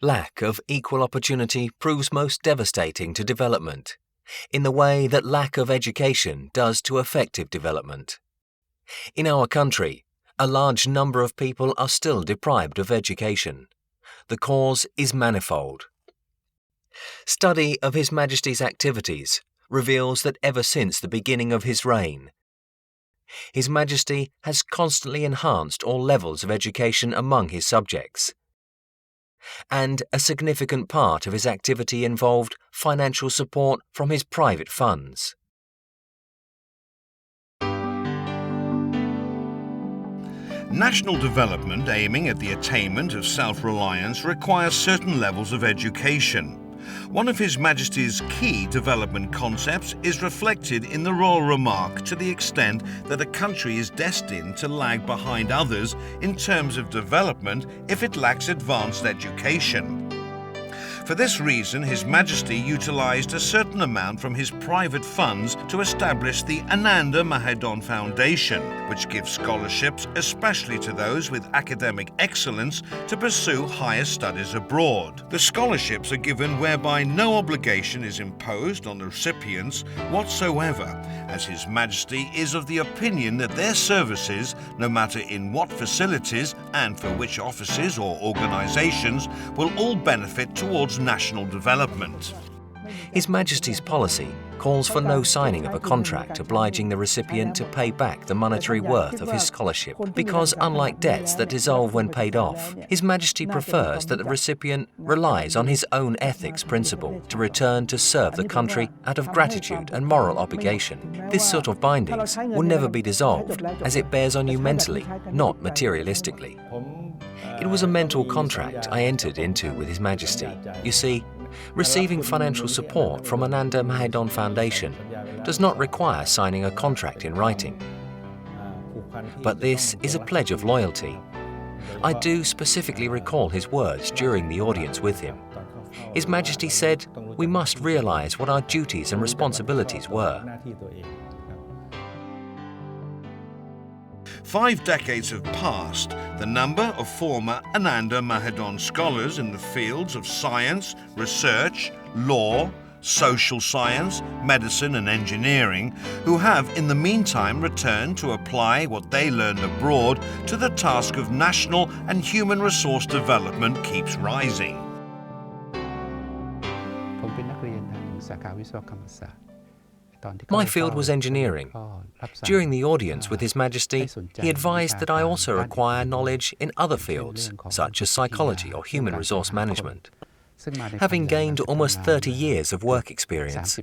Lack of equal opportunity proves most devastating to development, in the way that lack of education does to effective development. In our country, a large number of people are still deprived of education. The cause is manifold. Study of His Majesty's activities reveals that ever since the beginning of his reign, His Majesty has constantly enhanced all levels of education among his subjects, and a significant part of his activity involved financial support from his private funds. National development aiming at the attainment of self-reliance requires certain levels of education. One of His Majesty's key development concepts is reflected in the royal remark to the extent that a country is destined to lag behind others in terms of development if it lacks advanced education. For this reason, His Majesty utilised a certain amount from his private funds to establish the Ananda Mahadon Foundation, which gives scholarships especially to those with academic excellence to pursue higher studies abroad. The scholarships are given whereby no obligation is imposed on the recipients whatsoever, as His Majesty is of the opinion that their services, no matter in what facilities and for which offices or organisations, will all benefit towards national development. His Majesty's policy calls for no signing of a contract obliging the recipient to pay back the monetary worth of his scholarship, because unlike debts that dissolve when paid off, His Majesty prefers that the recipient relies on his own ethics principle to return to serve the country out of gratitude and moral obligation. This sort of bindings will never be dissolved, as it bears on you mentally, not materialistically. It was a mental contract I entered into with His Majesty. You see, receiving financial support from Ananda Mahadon Foundation does not require signing a contract in writing. But this is a pledge of loyalty. I do specifically recall his words during the audience with him. His Majesty said we must realize what our duties and responsibilities were. 5 decades have passed. The number of former Ananda Mahadon scholars in the fields of science, research, law, social science, medicine and engineering who have in the meantime returned to apply what they learned abroad to the task of national and human resource development keeps rising. My field was engineering. During the audience with His Majesty, he advised that I also acquire knowledge in other fields, such as psychology or human resource management. Having gained almost 30 years of work experience,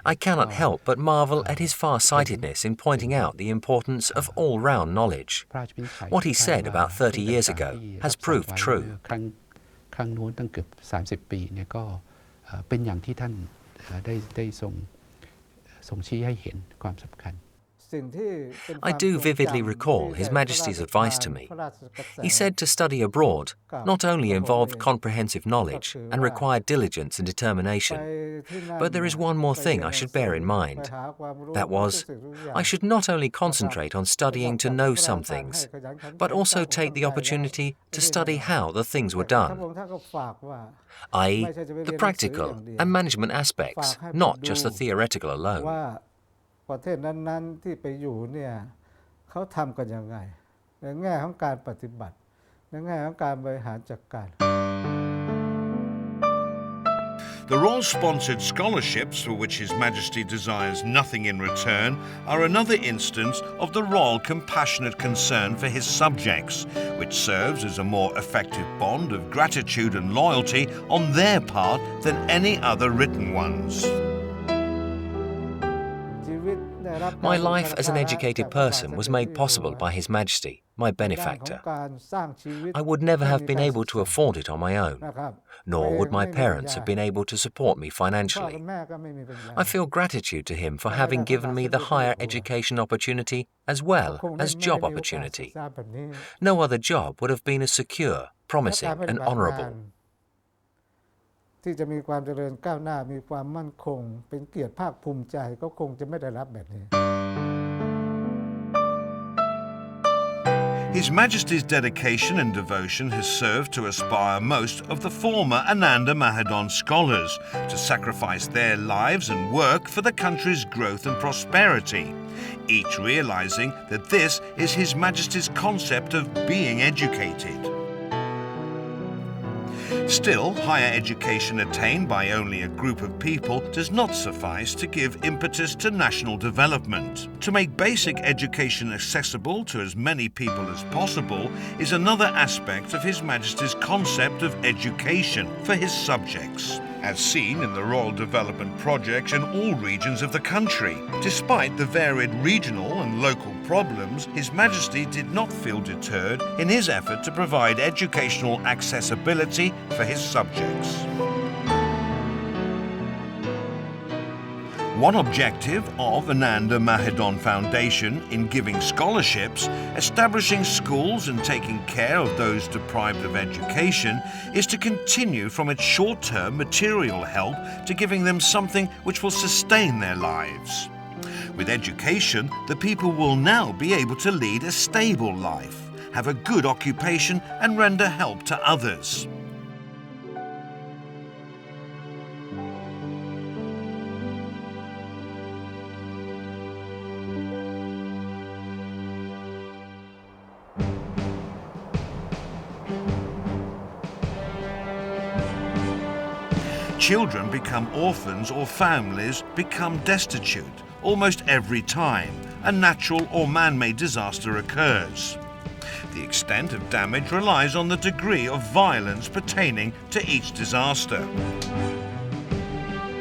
I cannot help but marvel at his far-sightedness in pointing out the importance of all-round knowledge. What he said about 30 years ago has proved true. I do vividly recall His Majesty's advice to me. He said to study abroad not only involved comprehensive knowledge and required diligence and determination, but there is one more thing I should bear in mind. That was, I should not only concentrate on studying to know some things, but also take the opportunity to study how the things were done, i.e., the practical and management aspects, not just the theoretical alone. ประเทศนั้นๆที่ไปอยู่เนี่ยเขาทำกันยังไงในแง่ของการปฏิบัติในแง่ของการบริหารจัดการ The Royal-sponsored scholarships, for which His Majesty desires nothing in return, are another instance of the royal compassionate concern for his subjects, which serves as a more effective bond of gratitude and loyalty on their part than any other written ones. My life as an educated person was made possible by His Majesty, my benefactor. I would never have been able to afford it on my own, nor would my parents have been able to support me financially. I feel gratitude to him for having given me the higher education opportunity as well as job opportunity. No other job would have been as secure, promising and honourable. ที่จะมีความเจริญก้าวหน้ามีความมั่นคงเป็นเกียรติภาคภูมิใจก็คงจะไม่ได้รับแบบนี้ His Majesty's dedication and devotion has served to inspire most of the former Ananda Mahadhan scholars to sacrifice their lives and work for the country's growth and prosperity, each realizing that this is His Majesty's concept of being educated. Still, higher education attained by only a group of people does not suffice to give impetus to national development. To make basic education accessible to as many people as possible is another aspect of His Majesty's concept of education for his subjects, as seen in the Royal Development projects in all regions of the country. Despite the varied regional and local problems, His Majesty did not feel deterred in his effort to provide educational accessibility for his subjects. One objective of Ananda Mahadhan Foundation in giving scholarships, establishing schools and taking care of those deprived of education is to continue from its short-term material help to giving them something which will sustain their lives. With education, the people will now be able to lead a stable life, have a good occupation and render help to others. Children become orphans or families become destitute almost every time a natural or man-made disaster occurs. The extent of damage relies on the degree of violence pertaining to each disaster.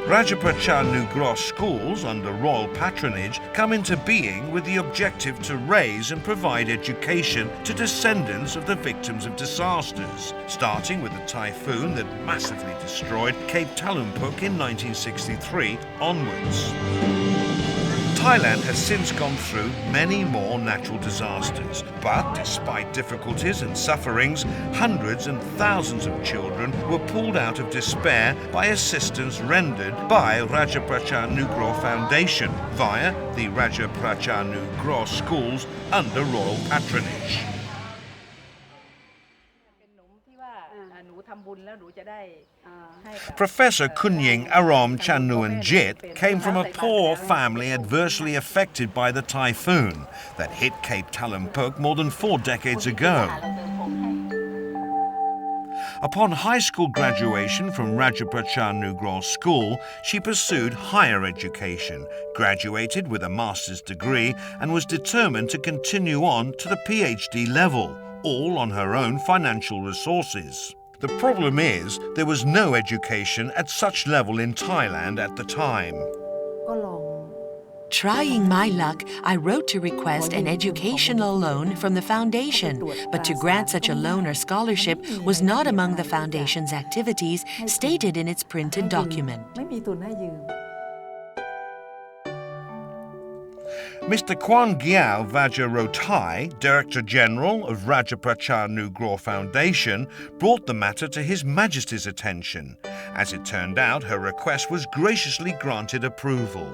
Rajaprachar Nugroho schools under royal patronage come into being with the objective to raise and provide education to descendants of the victims of disasters, starting with the typhoon that massively destroyed Cape Talumpuk in 1963 onwards. Thailand has since gone through many more natural disasters, but despite difficulties and sufferings, hundreds and thousands of children were pulled out of despair by assistance rendered by Rajaprachar Nugroho Foundation via the Rajaprachar Nugroho schools under royal patronage. Professor Kunying Arom Chanuanjit came from a poor family adversely affected by the typhoon that hit Cape Talumpuk more than 4 decades ago. Upon high school graduation from Rajaprachar Nugroho School, she pursued higher education, graduated with a master's degree and was determined to continue on to the PhD level, all on her own financial resources. The problem is, there was no education at such level in Thailand at the time. Trying my luck, I wrote to request an educational loan from the foundation, but to grant such a loan or scholarship was not among the foundation's activities stated in its printed document. Mr. Kwan Gyal Vajrarotai, Director General of Rajaprachar Nugroho Foundation, brought the matter to His Majesty's attention. As it turned out, her request was graciously granted approval.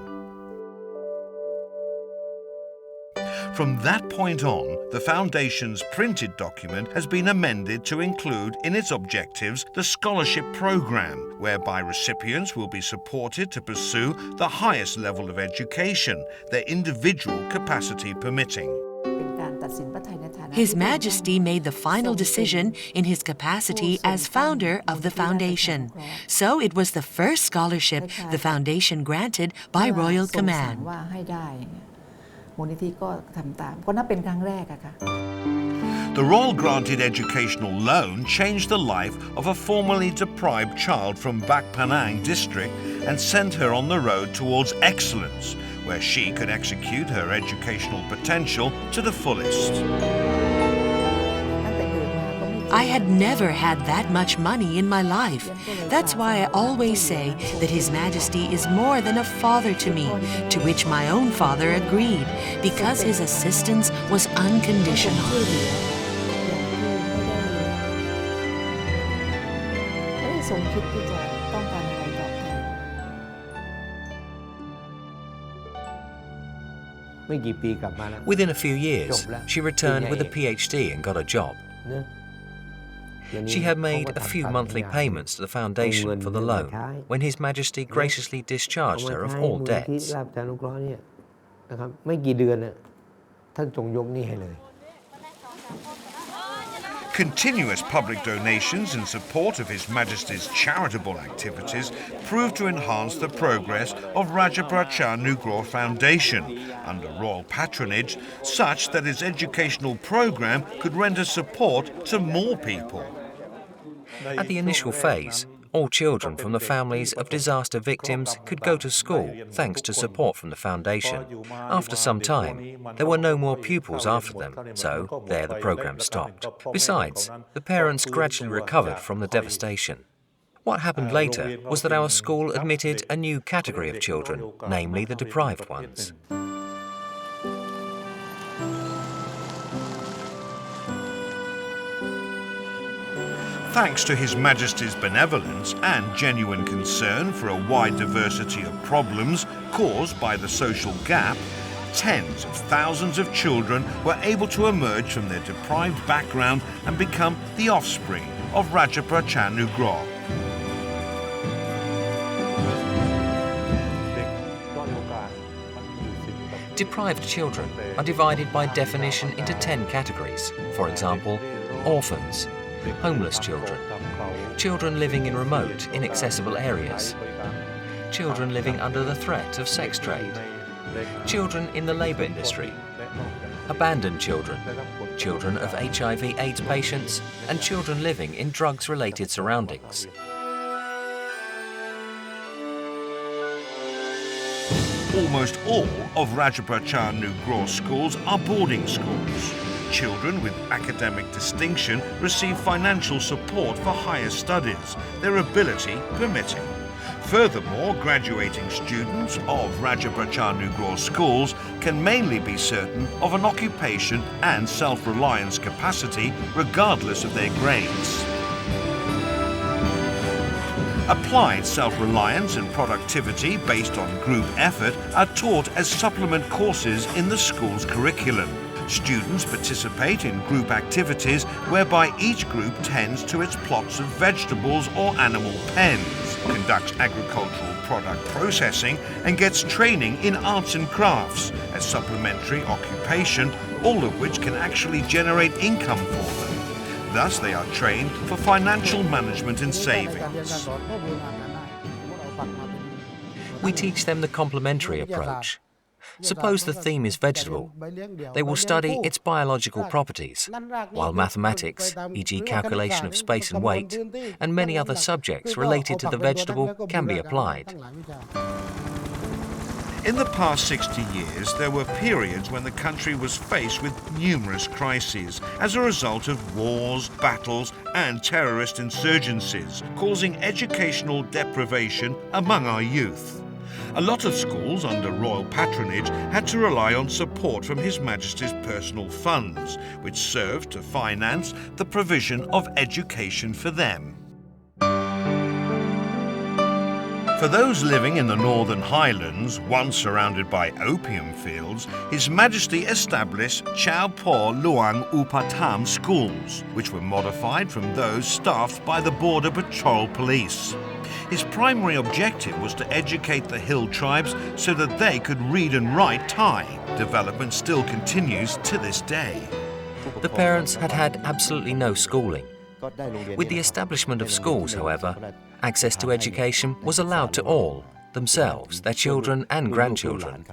From that point on, the Foundation's printed document has been amended to include in its objectives the scholarship program, whereby recipients will be supported to pursue the highest level of education, their individual capacity permitting. His Majesty made the final decision in his capacity as founder of the Foundation. So it was the first scholarship the Foundation granted by royal command. The royal granted educational loan changed the life of a formerly deprived child from Bak Panang district and sent her on the road towards excellence, where she could execute her educational potential to the fullest. I had never had that much money in my life. That's why I always say that His Majesty is more than a father to me, to which my own father agreed, because his assistance was unconditional. Within a few years, she returned with a PhD and got a job. She had made a few monthly payments to the foundation for the loan when His Majesty graciously discharged her of all debts. Continuous public donations in support of His Majesty's charitable activities proved to enhance the progress of Rajapaksa Nugroho Foundation under royal patronage, such that its educational program could render support to more people. At the initial phase, all children from the families of disaster victims could go to school thanks to support from the foundation. After some time, there were no more pupils after them, so there the program stopped. Besides, the parents gradually recovered from the devastation. What happened later was that our school admitted a new category of children, namely the deprived ones. Thanks to His Majesty's benevolence and genuine concern for a wide diversity of problems caused by the social gap, tens of thousands of children were able to emerge from their deprived background and become the offspring of Rajapaksa Nugroho. Deprived children are divided by definition into 10 categories. For example, orphans, homeless children, children living in remote, inaccessible areas, children living under the threat of sex trade, children in the labour industry, abandoned children, children of HIV/AIDS patients, and children living in drugs-related surroundings. Almost all of Rajapaksa Nugroho schools are boarding schools. Children with academic distinction receive financial support for higher studies, their ability permitting. Furthermore, graduating students of Rajapaksa Nugroho schools can mainly be certain of an occupation and self-reliance capacity regardless of their grades. Applied self-reliance and productivity based on group effort are taught as supplement courses in the school's curriculum. Students participate in group activities whereby each group tends to its plots of vegetables or animal pens, conducts agricultural product processing, and gets training in arts and crafts as supplementary occupation, all of which can actually generate income for them. Thus, they are trained for financial management and savings. We teach them the complementary approach. Suppose the theme is vegetable. They will study its biological properties, while mathematics, e.g. calculation of space and weight, and many other subjects related to the vegetable can be applied. In the past 60 years, there were periods when the country was faced with numerous crises as a result of wars, battles, and terrorist insurgencies, causing educational deprivation among our youth. A lot of schools under royal patronage had to rely on support from His Majesty's personal funds, which served to finance the provision of education for them. For those living in the Northern Highlands, once surrounded by opium fields, His Majesty established Chao Po Luang Upatam schools, which were modified from those staffed by the Border Patrol Police. His primary objective was to educate the hill tribes so that they could read and write Thai. Development still continues to this day. The parents had had absolutely no schooling. With the establishment of schools, however, access to education was allowed to all, themselves, their children and grandchildren.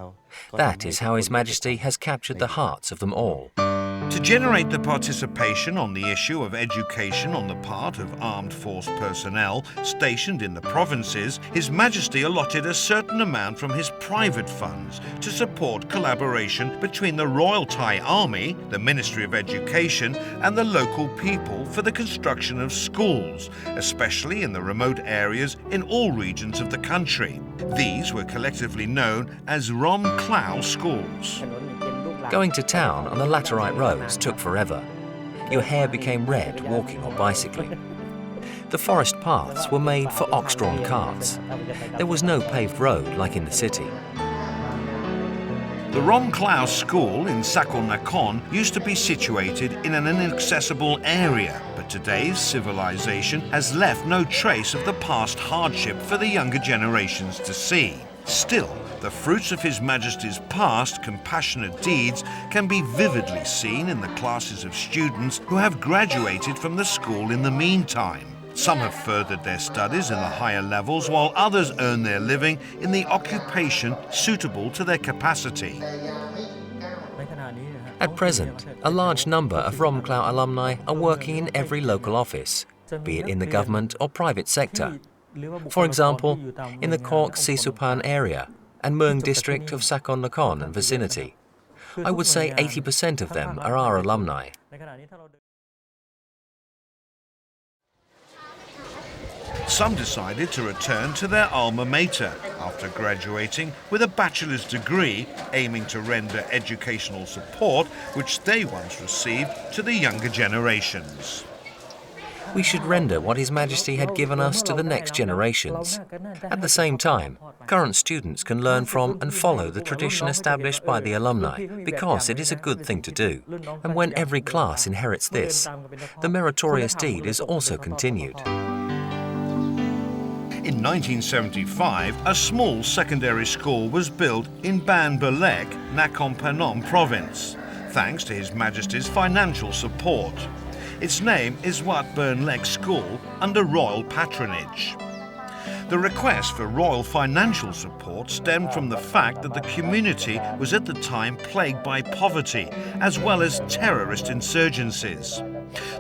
That is how His Majesty has captured the hearts of them all. To generate the participation on the issue of education on the part of armed force personnel stationed in the provinces, His Majesty allotted a certain amount from his private funds to support collaboration between the Royal Thai Army, the Ministry of Education, and the local people for the construction of schools, especially in the remote areas in all regions of the country. These were collectively known as Rom Clow schools. Going to town on the laterite roads took forever. Your hair became red walking or bicycling. The forest paths were made for ox-drawn carts. There was no paved road like in the city. The Rom School in Sakon Nakhon used to be situated in an inaccessible area, but today's civilization has left no trace of the past hardship for the younger generations to see. Still, the fruits of His Majesty's past compassionate deeds can be vividly seen in the classes of students who have graduated from the school in the meantime. Some have furthered their studies in the higher levels, while others earn their living in the occupation suitable to their capacity. At present, a large number of Romclau alumni are working in every local office, be it in the government or private sector. For example, in the Kork Sisupan area and Mueang district of Sakon Nakhon and vicinity. I would say 80% of them are our alumni. Some decided to return to their alma mater after graduating with a bachelor's degree, aiming to render educational support which they once received to the younger generations. We should render what His Majesty had given us to the next generations. At the same time, current students can learn from and follow the tradition established by the alumni, because it is a good thing to do. And when every class inherits this, the meritorious deed is also continued. In 1975, a small secondary school was built in Ban Belek, Nakhon Phanom province, thanks to His Majesty's financial support. Its name is Wat Bern Lek School under royal patronage. The request for royal financial support stemmed from the fact that the community was at the time plagued by poverty as well as terrorist insurgencies.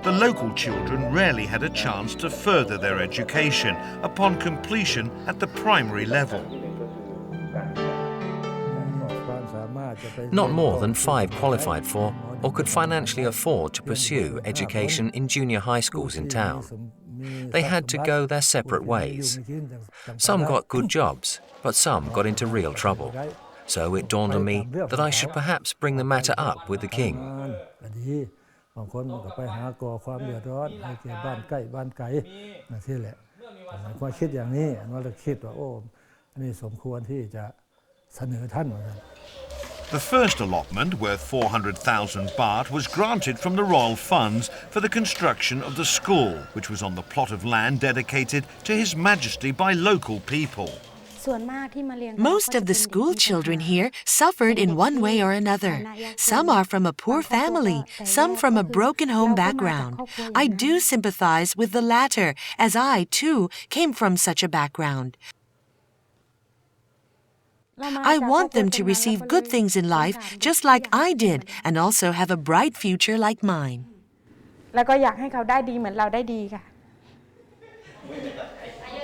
The local children rarely had a chance to further their education upon completion at the primary level. Not more than 5 qualified for or could financially afford to pursue education in junior high schools in town. They had to go their separate ways. Some got good jobs, but some got into real trouble. So it dawned on me that I should perhaps bring the matter up with the king. บางคนก็ไปหาก่อความเดือดร้อนให้แก่บ้านใกล้บ้านไกลที่แหละความคิดอย่างนี้เราเลยคิดว่าโอ้อันนี้สมควรที่จะเสนอท่าน The first allotment, worth 400,000 baht, was granted from the royal funds for the construction of the school, which was on the plot of land dedicated to His Majesty by local people. Most of the school children here suffered in one way or another. Some are from a poor family, some from a broken home background. I do sympathize with the latter, as I, too, came from such a background. I want them to receive good things in life, just like I did, and also have a bright future like mine. แล้วก็อยากให้เขาได้ดีเหมือนเราได้ดีค่ะ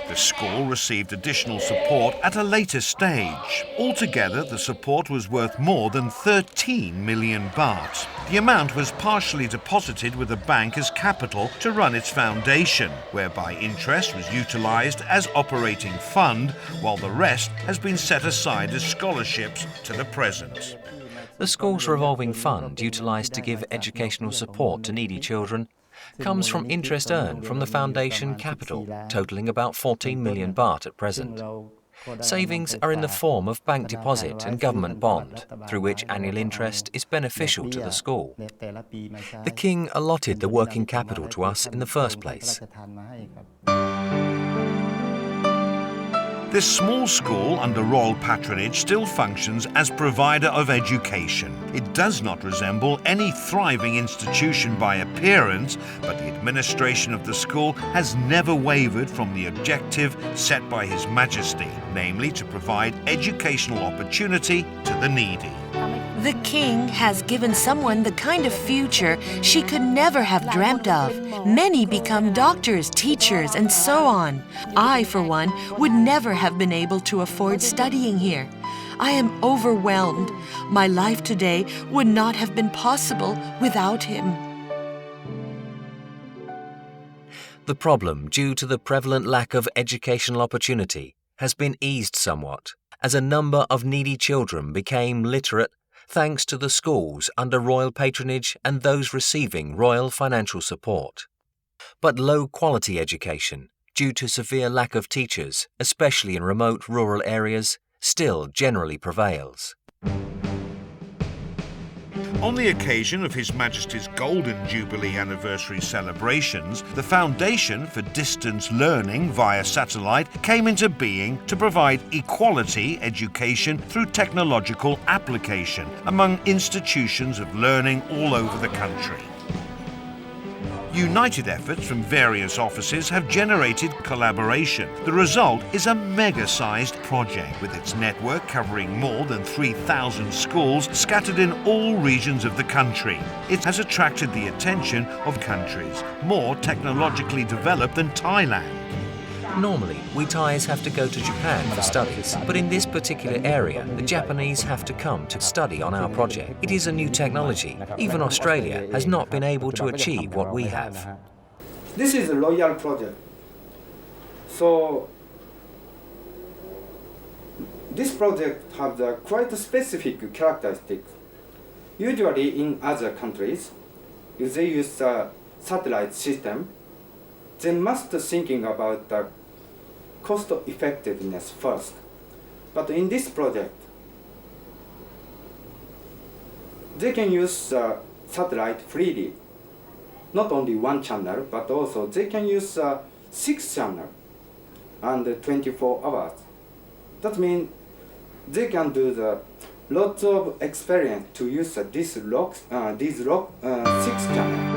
The school received additional support at a later stage. Altogether, the support was worth more than 13 million baht. The amount was partially deposited with the bank as capital to run its foundation, whereby interest was utilized as operating fund, while the rest has been set aside as scholarships to the present. The school's revolving fund, utilized to give educational support to needy children, comes from interest earned from the foundation capital, totaling about 14 million baht at present. Savings are in the form of bank deposit and government bond, through which annual interest is beneficial to the school. The king allotted the working capital to us in the first place. This small school under royal patronage still functions as provider of education. It does not resemble any thriving institution by appearance, but the administration of the school has never wavered from the objective set by His Majesty, namely to provide educational opportunity to the needy. The king has given someone the kind of future she could never have dreamt of. Many become doctors, teachers, and so on. I, for one, would never have been able to afford studying here. I am overwhelmed. My life today would not have been possible without him. The problem, due to the prevalent lack of educational opportunity, has been eased somewhat, as a number of needy children became literate thanks to the schools under royal patronage and those receiving royal financial support. But low-quality education, due to severe lack of teachers, especially in remote rural areas, still generally prevails. On the occasion of His Majesty's Golden Jubilee anniversary celebrations, the Foundation for Distance Learning via Satellite came into being to provide equality education through technological application among institutions of learning all over the country. United efforts from various offices have generated collaboration. The result is a mega-sized project with its network covering more than 3,000 schools scattered in all regions of the country. It has attracted the attention of countries more technologically developed than Thailand. Normally, we Thais have to go to Japan for studies, but in this particular area, the Japanese have to come to study on our project. It is a new technology. Even Australia has not been able to achieve what we have. This is a royal project. So, this project has a quite specific characteristics. Usually in other countries, if they use a satellite system, they must thinking about the cost effectiveness first. But in this project, they can use satellite freely. Not only one channel, but also they can use 6 channels and 24 hours. That means they can do the lots of experience to use these 6 channels.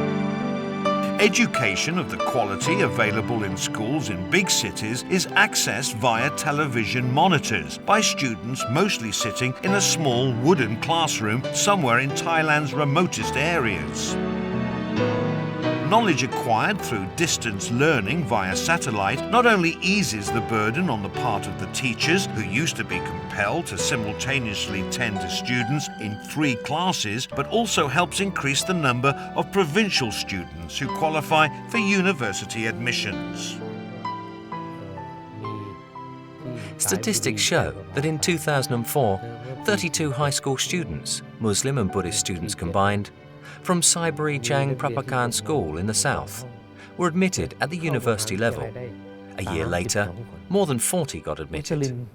Education of the quality available in schools in big cities is accessed via television monitors by students mostly sitting in a small wooden classroom somewhere in Thailand's remotest areas. Knowledge acquired through distance learning via satellite not only eases the burden on the part of the teachers who used to be compelled to simultaneously tend to students in 3 classes, but also helps increase the number of provincial students who qualify for university admissions. Statistics show that in 2004, 32 high school students, Muslim and Buddhist students combined, from Saiburi Chang Prapakan School in the south, were admitted at the university level. A year later, more than 40 got admitted.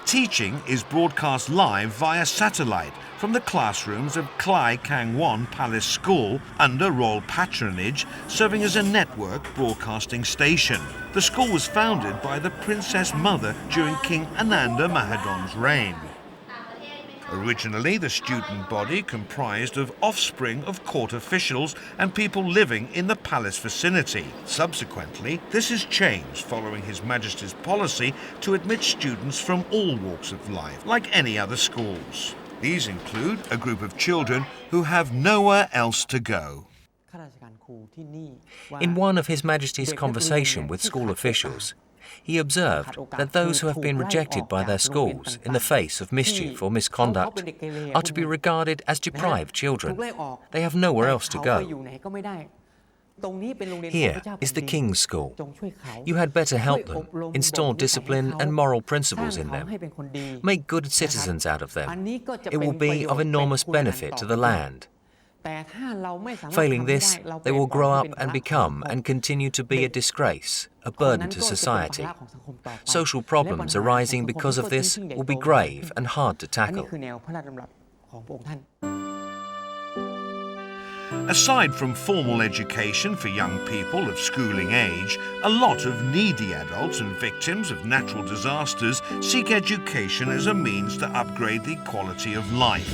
Teaching is broadcast live via satellite from the classrooms of Klai Kangwon Palace School under royal patronage, serving as a network broadcasting station. The school was founded by the Princess Mother during King Ananda Mahadon's reign. Originally, the student body comprised of offspring of court officials and people living in the palace vicinity. Subsequently, this has changed following His Majesty's policy to admit students from all walks of life, like any other schools. These include a group of children who have nowhere else to go. In one of His Majesty's conversation with school officials, he observed that those who have been rejected by their schools in the face of mischief or misconduct are to be regarded as deprived children. They have nowhere else to go. Here is the King's School. You had better help them, install discipline and moral principles in them, make good citizens out of them. It will be of enormous benefit to the land. Failing this, they will grow up and become and continue to be a disgrace, a burden to society. Social problems arising because of this will be grave and hard to tackle. Aside from formal education for young people of schooling age, a lot of needy adults and victims of natural disasters seek education as a means to upgrade the quality of life.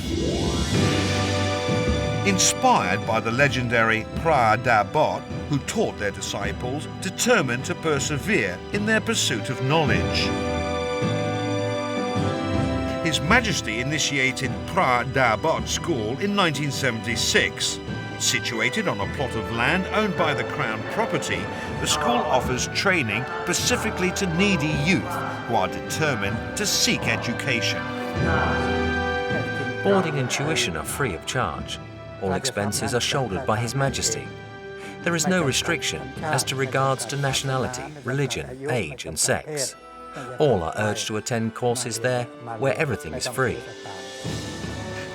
Inspired by the legendary Pra Da Bot, who taught their disciples, determined to persevere in their pursuit of knowledge. His Majesty initiated Pra Da Bot School in 1976. Situated on a plot of land owned by the Crown property, the school offers training specifically to needy youth who are determined to seek education. Boarding and tuition are free of charge. All expenses are shouldered by His Majesty. There is no restriction as to regards to nationality, religion, age and sex. All are urged to attend courses there where everything is free.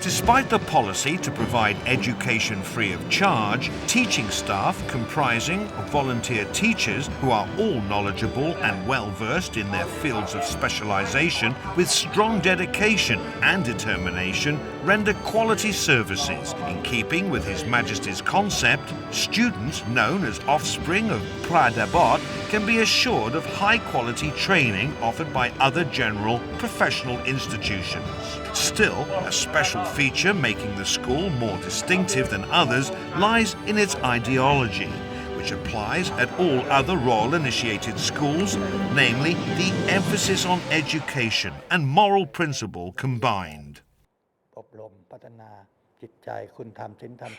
Despite the policy to provide education free of charge, teaching staff comprising of volunteer teachers who are all knowledgeable and well-versed in their fields of specialization with strong dedication and determination render quality services. In keeping with His Majesty's concept, students known as offspring of Pradabot can be assured of high-quality training offered by other general professional institutions. Still, a special feature making the school more distinctive than others lies in its ideology, which applies at all other Royal Initiated schools, namely the emphasis on education and moral principle combined.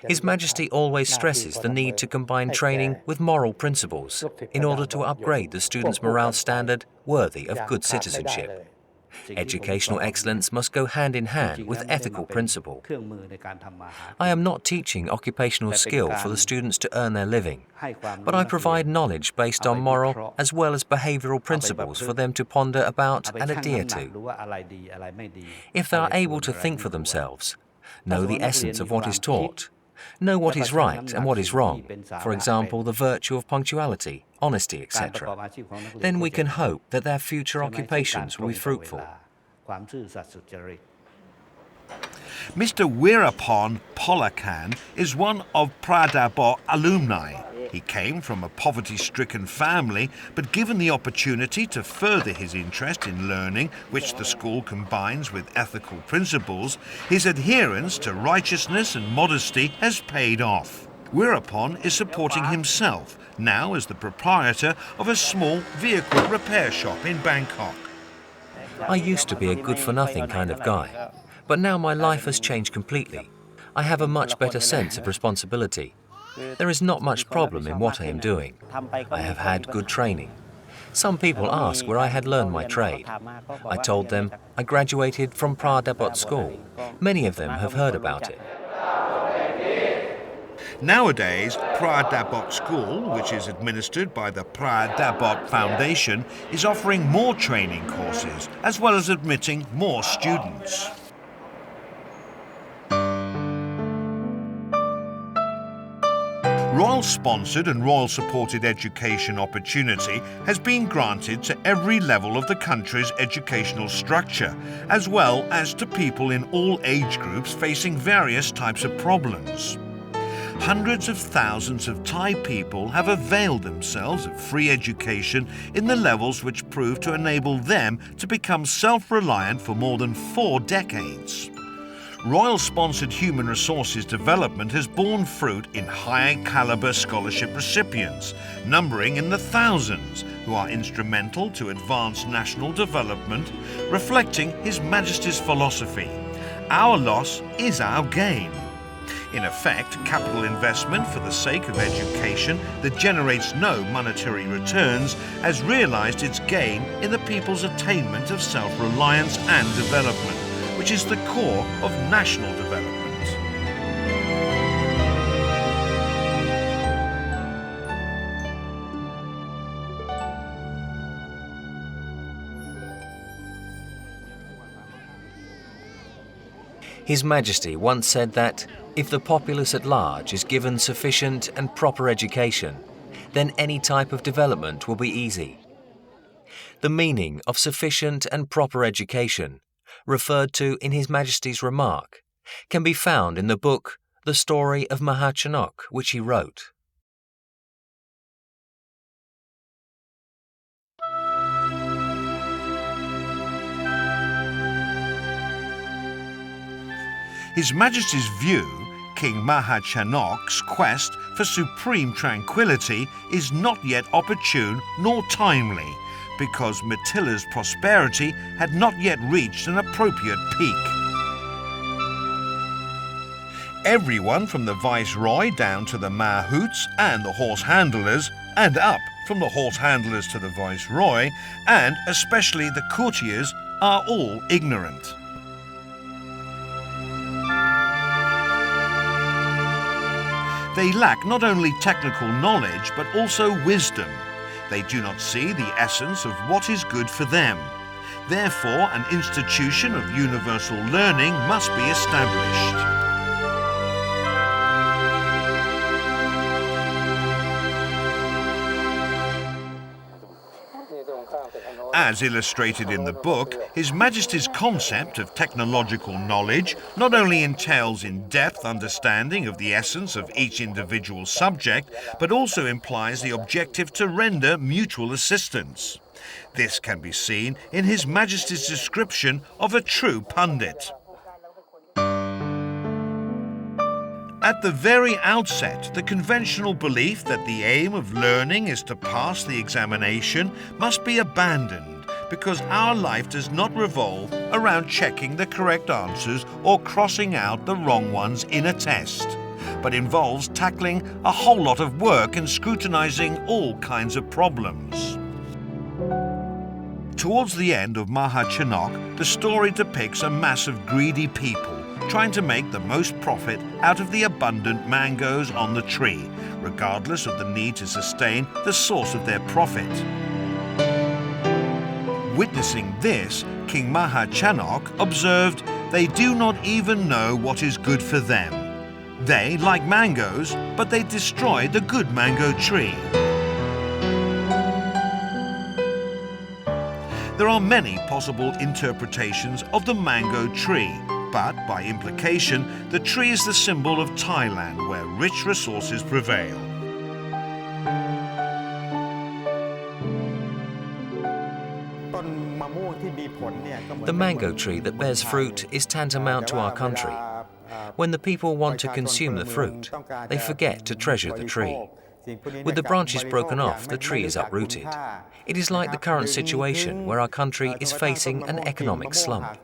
His Majesty always stresses the need to combine training with moral principles in order to upgrade the students' morale standard worthy of good citizenship. Educational excellence must go hand in hand with ethical principle. I am not teaching occupational skill for the students to earn their living, but I provide knowledge based on moral as well as behavioral principles for them to ponder about and adhere to. If they are able to think for themselves, know the essence of what is taught, know what is right and what is wrong, for example, the virtue of punctuality, honesty, etc., then we can hope that their future occupations will be fruitful. Mr. Weerapon Polakan is one of Pradabot alumni. He came from a poverty-stricken family, but given the opportunity to further his interest in learning, which the school combines with ethical principles, his adherence to righteousness and modesty has paid off. Weerapon is supporting himself, now as the proprietor of a small vehicle repair shop in Bangkok. I used to be a good-for-nothing kind of guy, but now my life has changed completely. I have a much better sense of responsibility. There is not much problem in what I am doing. I have had good training. Some people ask where I had learned my trade. I told them I graduated from Pradabot School. Many of them have heard about it. Nowadays, Pradabot School, which is administered by the Pradabot Foundation, is offering more training courses as well as admitting more students. Royal-sponsored and Royal-supported education opportunity has been granted to every level of the country's educational structure, as well as to people in all age groups facing various types of problems. Hundreds of thousands of Thai people have availed themselves of free education in the levels which prove to enable them to become self-reliant for more than 4 decades. Royal-sponsored human resources development has borne fruit in high-caliber scholarship recipients, numbering in the thousands, who are instrumental to advance national development, reflecting His Majesty's philosophy. Our loss is our gain. In effect, capital investment for the sake of education that generates no monetary returns has realized its gain in the people's attainment of self-reliance and development, which is the core of national development. His Majesty once said that if the populace at large is given sufficient and proper education, then any type of development will be easy. The meaning of sufficient and proper education, referred to in His Majesty's remark, can be found in the book The Story of Mahachanok, which he wrote. His Majesty's view, King Mahachanok's quest for supreme tranquility is not yet opportune nor timely, because Matila's prosperity had not yet reached an appropriate peak. Everyone from the Viceroy down to the Mahouts and the horse handlers, and up from the horse handlers to the Viceroy, and especially the courtiers, are all ignorant. They lack not only technical knowledge but also wisdom. They do not see the essence of what is good for them. Therefore, an institution of universal learning must be established. As illustrated in the book, His Majesty's concept of technological knowledge not only entails in-depth understanding of the essence of each individual subject, but also implies the objective to render mutual assistance. This can be seen in His Majesty's description of a true pundit. At the very outset, the conventional belief that the aim of learning is to pass the examination must be abandoned because our life does not revolve around checking the correct answers or crossing out the wrong ones in a test, but involves tackling a whole lot of work and scrutinizing all kinds of problems. Towards the end of Mahachanok, the story depicts a mass of greedy people trying to make the most profit out of the abundant mangoes on the tree, regardless of the need to sustain the source of their profit. Witnessing this, King Mahachanok observed, "They do not even know what is good for them. They like mangoes, but they destroy the good mango tree." There are many possible interpretations of the mango tree, but by implication, the tree is the symbol of Thailand, where rich resources prevail. The mango tree that bears fruit is tantamount to our country. When the people want to consume the fruit, they forget to treasure the tree. With the branches broken off, the tree is uprooted. It is like the current situation where our country is facing an economic slump.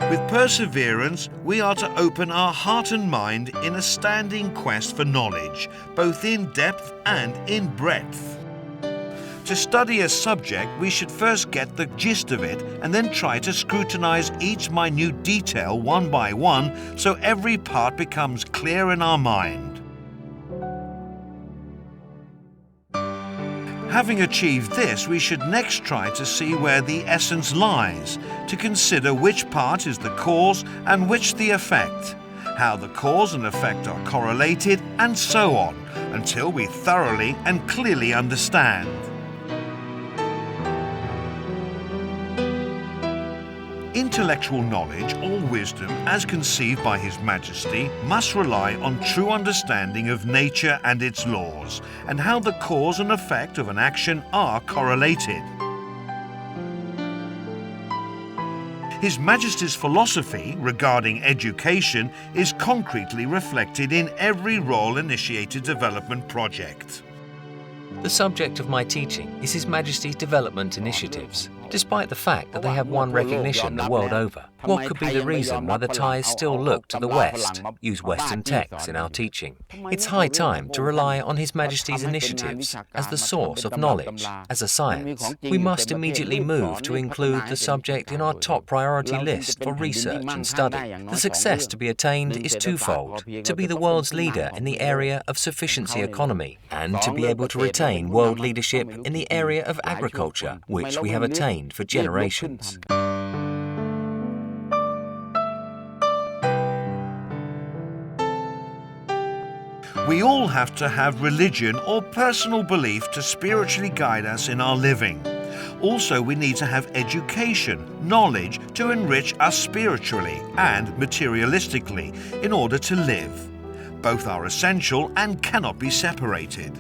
With perseverance, we are to open our heart and mind in a standing quest for knowledge, both in depth and in breadth. To study a subject, we should first get the gist of it and then try to scrutinize each minute detail one by one so every part becomes clear in our mind. Having achieved this, we should next try to see where the essence lies, to consider which part is the cause and which the effect, how the cause and effect are correlated, and so on, until we thoroughly and clearly understand. Intellectual knowledge or wisdom, as conceived by His Majesty, must rely on true understanding of nature and its laws, and how the cause and effect of an action are correlated. His Majesty's philosophy regarding education is concretely reflected in every role-initiated development project. The subject of my teaching is His Majesty's development initiatives. Despite the fact that they have won recognition the world over, what could be the reason why the Thais still look to the West, use Western texts in our teaching? It's high time to rely on His Majesty's initiatives as the source of knowledge, as a science. We must immediately move to include the subject in our top priority list for research and study. The success to be attained is twofold: to be the world's leader in the area of sufficiency economy, and to be able to retain world leadership in the area of agriculture, which we have attained for generations. We all have to have religion or personal belief to spiritually guide us in our living. Also, we need to have education, knowledge to enrich us spiritually and materialistically in order to live. Both are essential and cannot be separated.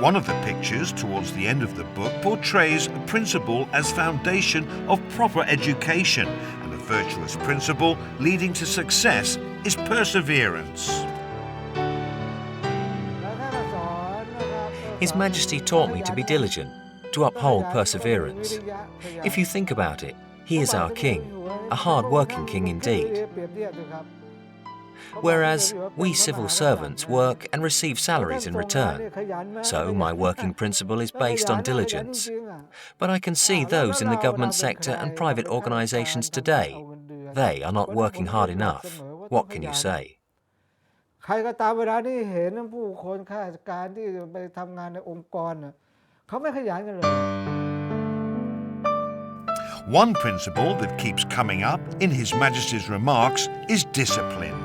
One of the pictures towards the end of the book portrays a principle as foundation of proper education, and a virtuous principle leading to success is perseverance. His Majesty taught me to be diligent, to uphold perseverance. If you think about it, he is our king, a hard-working king indeed. whereas we civil servants work and receive salaries in return. So my working principle is based on diligence. But I can see those in the government sector and private organizations today. They are not working hard enough. What can you say? ใครก็ตามเวลานี้เห็นผู้คนข้าราชการที่ไปทำงานในองค์กรเขาไม่ขยันกันเลย One principle that keeps coming up in His Majesty's remarks is discipline.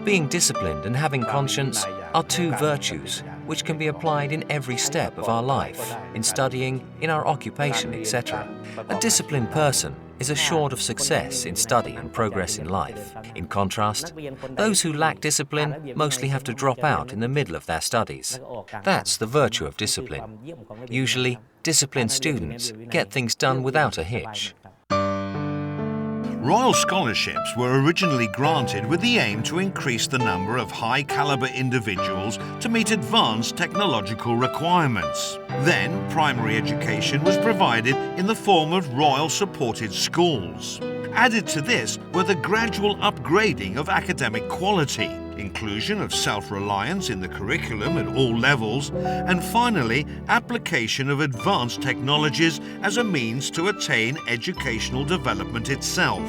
Being disciplined and having conscience are two virtues which can be applied in every step of our life, in studying, in our occupation, etc. A disciplined person is assured of success in study and progress in life. In contrast, those who lack discipline mostly have to drop out in the middle of their studies. That's the virtue of discipline. Usually, disciplined students get things done without a hitch. Royal scholarships were originally granted with the aim to increase the number of high-caliber individuals to meet advanced technological requirements. Then, primary education was provided in the form of royal-supported schools. Added to this were the gradual upgrading of academic quality, inclusion of self-reliance in the curriculum at all levels, and finally, application of advanced technologies as a means to attain educational development itself.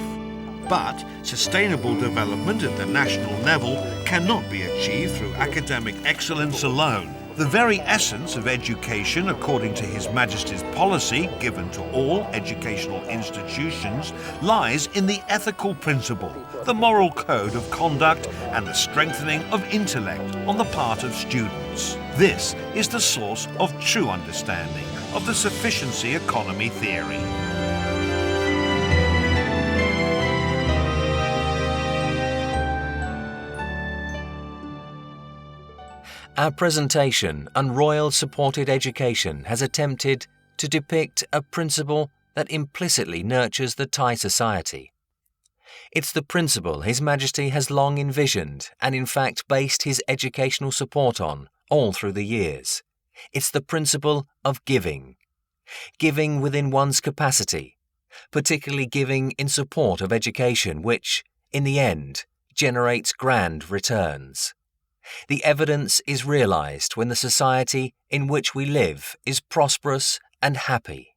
But sustainable development at the national level cannot be achieved through academic excellence alone. The very essence of education, according to His Majesty's policy given to all educational institutions, lies in the ethical principle, the moral code of conduct, and the strengthening of intellect on the part of students. This is the source of true understanding of the sufficiency economy theory. Our presentation on royal-supported education has attempted to depict a principle that implicitly nurtures the Thai society. It's the principle His Majesty has long envisioned and in fact based his educational support on all through the years. It's the principle of giving. Giving within one's capacity, particularly giving in support of education which, in the end, generates grand returns. The evidence is realized when the society in which we live is prosperous and happy.